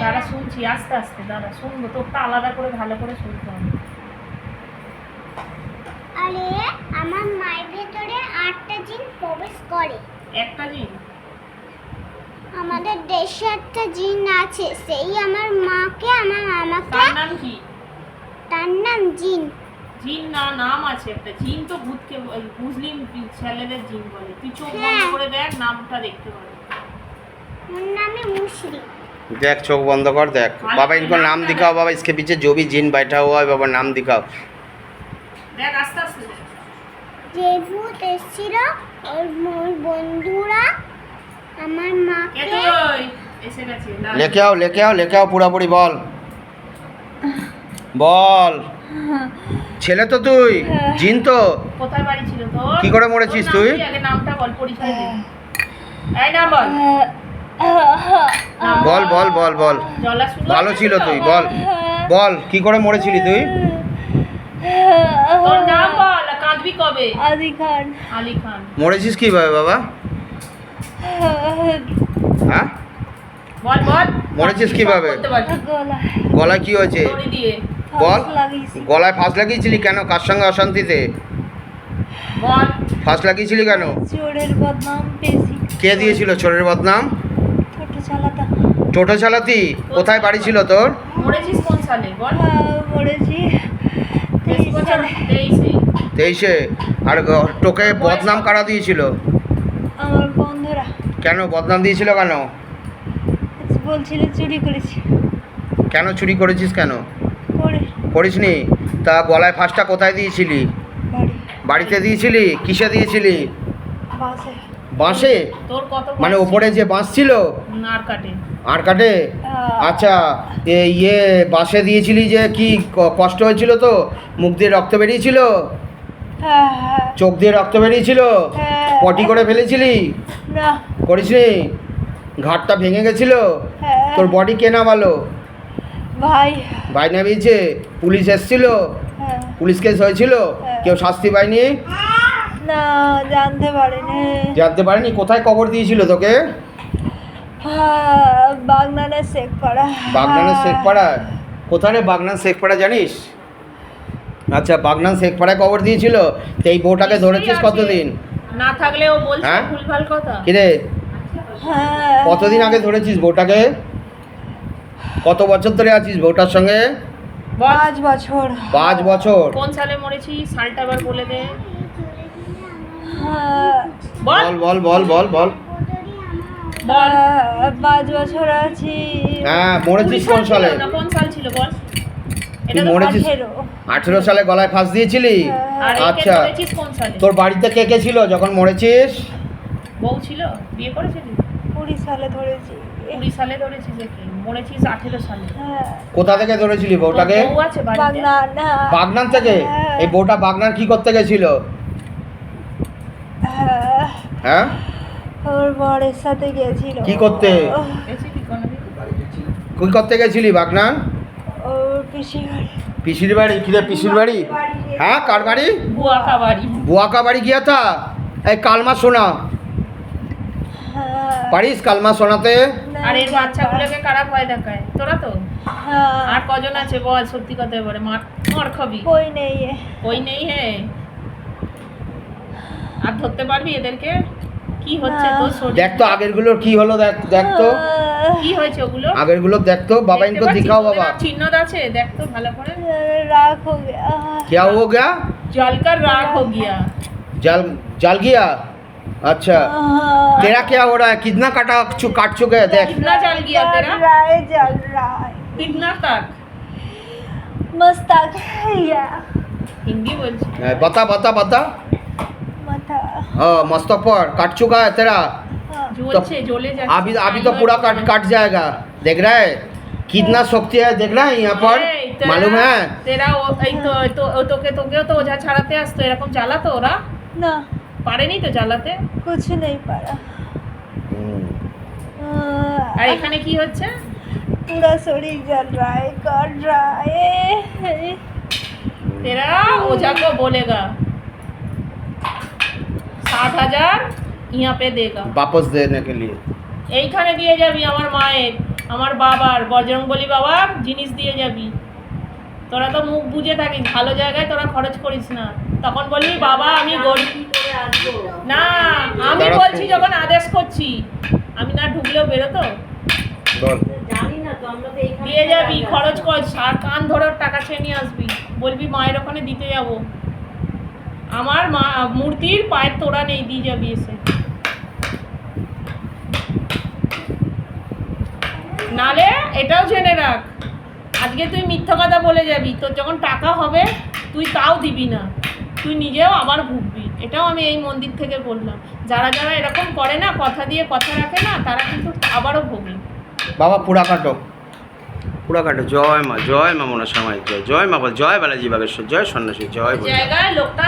দাঁড়া শুনছি, আস্তে আস্তে দাঁড়া শুনবো, তোরটা আলাদা করে ভালো করে শুনতে হবে। আরে আমার মায়ের ভেতরে 8টা জিন প্রবেশ করে। একটা জিন? আমাদের দেশে একটা জিন আছে, সেই আমার মাকে আমার মামাকে। তার নাম কি? তার নাম জিন। জিন না, নাম আছে একটা। জিন তো ভূতকে মুসলিম ছেলেদের জিন বলে। তুই চোখ বন্ধ হ্যাঁ। করে দেখ, নামটা দেখতে পাবি। ওর नाम मुशरी। देख चोख बंद कर देख बाबा इनको नाम दिखाओ बाबा इसके पीछे जो भी जिन बैठा हुआ है बाबा नाम दिखाओ দেখ আস্তে আস্তে দেখ। যে ভূত এসেছিল ওর বন্ধুরা আমার এ মাকে। তুই এসে গেছে। लेके आओ पूरा पूरी बॉल बॉल ছেলে তো তুই জিন তো কোথায় বাড়ি ছিল তোর? কি করে মরেছিস তোর নাম তুই? কি? আগে নামটা বল, পরিচয় দে। এই নাম বল। বল বল বল বল জলা শুরু ভালো হয়েছে ছিল তো? তুই বল বল কি করে মরেছিলি তুই তোর নাম বল, কাঁদবি কবে? আদি খান। আলী খান। মরেছিস কিভাবে বাবা হ্যাঁ বল বল। মরেছিস কিভাবে? বলতে পারছিস? গলায় গলায় কি হয়েছে দড়ি দিয়ে। বল ফাঁস লাগিয়েছি। গলায় ফাঁস লাগিয়েছিলি কেন কার সঙ্গে অশান্তিতে বল। ফাঁস লাগিয়েছিলি কেন চোরের বদনাম পেয়েছি। কে দিয়েছিল চোরের বদনাম ছোট চালাতা। টোটো চালাতি কোথায় বাড়ি ছিল তোর মরেছিস কোন সালে বল? মরেছি বেশি বছর? 23-এ। 23-এ আর তোকে বদনাম কারা দিয়েছিল আমার বন্ধুরা কেন বদনাম দিয়েছিল কেন বলছিল চুরি করেছি। কেন চুরি করেছিস কেন করে করিসনি তা গলায় ফাঁসটা কোথায় দিয়েছিলি বাড়ি বাড়িতে দিয়েছিলি কিসে দিয়েছিলি বাসে। বাঁশে তোর কত মানে বয়স? ওপরে যে বাঁশ ছিল নার কাটে। আর কাটে আচ্ছা ইয়ে বাঁশে দিয়েছিলি যে কি কষ্ট হয়েছিল তো মুখ দিয়ে রক্ত বেরিয়েছিল চোখ দিয়ে রক্ত বেরিয়েছিল পটি করে ফেলেছিলি না করিসনি ঘাটটা ভেঙে গেছিল হ্যাঁ। তোর বডি কে নামালো ভাই ভাই নামিয়েছে পুলিশ এসেছিল হ্যাঁ। পুলিশ কেস হয়েছিল কেউ শাস্তি পায়নি না জানতে পারিনি। জানতে পারেনি কোথায় কবর দিয়েছিল তোকে বাগনানের শেখপাড়া। বাগনানের শেখপাড়া কোথায় রে বাগনান শেখপাড়া জানিস আচ্ছা বাগনান শেখপাড়ায় কবর দিয়েছিল তো এই বউটাকে ধরেছিস কতদিন না থাকলেও বলছিস হ্যাঁ? ভুলভাল কথা। কিরে হ্যাঁ কতদিন আগে ধরেছিস বউটাকে কত বছর ধরে আছিস বউটার সঙ্গে বল 5 বছর। 5 বছর কোন সালে মরেছিস, সালটা আবার বলে দে। হ্যাঁ, বল বল বল বল বল বল। 5 বছর আছি। হ্যাঁ মরেছিস 20 কোন সালে ছিল না, কোন সাল ছিল বল? তুই এটা তো মরেছিস 18 সালে গলায় ফাঁস দিয়েছিলি আর একে আচ্ছা ধরেছিস কোন সালে? তোর বাড়িতে কে কে ছিল যখন মরেছিস বউ ছিল, বিয়ে করেছিলি? 20 সালে ধরেছি। 20 সালে ধরেছিস একে, মরেছিস 18 সালে। হ্যাঁ কোথা থেকে ধরেছিলি বউটাকে তোর বউ আছে বাড়িতে? বাগনান। বাগনান থেকে হ্যাঁ। এই বউটা বাগনান কি করতে গেছিল হ্যাঁ, হ্যাঁ ওর বরের সাথে গেছিল। কি করতে? গেছিলি কোনোদিন? কি করতে গেছিলি বাগনান ওর পিসি বাড়ি। পিসির বাড়ি কিরে পিসির বাড়ি হ্যাঁ কার বাড়ি বুয়াকা বাড়ি। বুয়াকা বাড়ি গিয়া থা এই কালমা শোনা হ্যাঁ, পারিস কালমা শোনাতে আর এর বাচ্চাগুলোকে কারা ভয় দেখায়? তোরা তো? হ্যাঁ, আর কজন আছে বল, সত্যি কথা বলে। মার খাবি? কই নেই। কই নেই হে? আর ধরতে পারবি এদেরকে? কি হচ্ছে না। তোর শরীরে? দেখ তো আগের গুলোর কি হলো দেখ দেখ তো কি হয়েছে ওগুলো? আগের গুলো দেখ তো বাবা দেখতে ইनको পাচ্ছিস? दिखाओ ওদের बाबा আর চিহ্ন আছে, দেখ তো ভালো করে। রাগ हो गया। क्या हो गया জলকার রাগ हो गया। जल जल गया अच्छा तेरा क्या हो रहा है कितना काट चुके हैं देख कितना जल गया तेरा? जल रहा है। कितना तक? मस्तक या हिंदी बोलছি। बता बता बता माथा। हाँ मस्तक पर काट चुका है तेरा हाँ, জ্বলছে, জ্বলে যাচ্ছে। अभी तो पूरा काट जाएगा देख रहा है कितना शक्ति है देख रहा है यहाँ पर এই, তেরা- मालूम है তেরা এই তো তোকেও তো ওঝা ছাড়াতে আসতো, এরকম জ্বালাতো ওরা? ना পারেনি তো জ্বালাতে? कुछ नहीं पारा। আর এখানে কি হচ্ছে? पूरा शरीर जल रहा है, काट रहा है। तेरा ओझा को बोलेगा 7,000 यहाँ पे देगा। वापस देने के लिए এইখানে দিয়ে যাবি আমার মায়ের। আমার বাবার বজরংবলী বাবার জিনিস দিয়ে যাবি। তোরা তো মুখ বুঝে থাকিস, ভালো জায়গায় তোরা খরচ করিস না। তখন বলবি বাবা আমি গরিব। না আমি তারা বলছি যখন আদেশ করছি, আমি না ঢুকলেও বেরোতো। বল। দিয়ে যাবি, খরচ কর, সার কান ধরে ওর টাকা চেয়ে নিয়ে আসবি, বলবি মায়ের ওখানে দিতে যাব। আমার মা মূর্তির পায়ের তোড়া নেই, দিয়ে যাবি এসে। নালে এটাও জেনে রাখ, আজকে তুই মিথ্যা কথা বলে যাবি, তোর যখন টাকা হবে তুই তাও দিবি না, তুই নিজেও আবার ভুগবি। এটাও আমি এই মন্দির থেকে বললাম। যারা যারা এরকম করে না, কথা দিয়ে কথা রাখে না, তারা কিন্তু আবারও ভোগে। বাবা পুরা কাটো, পুরা কাটো। জয় মা মনসা মায়ের জয়, জয় মা বল, জয় বালাজি বাগেশ্বর, জয় সন্ন্যাসী, জয় বল। জায়গায় লোকটা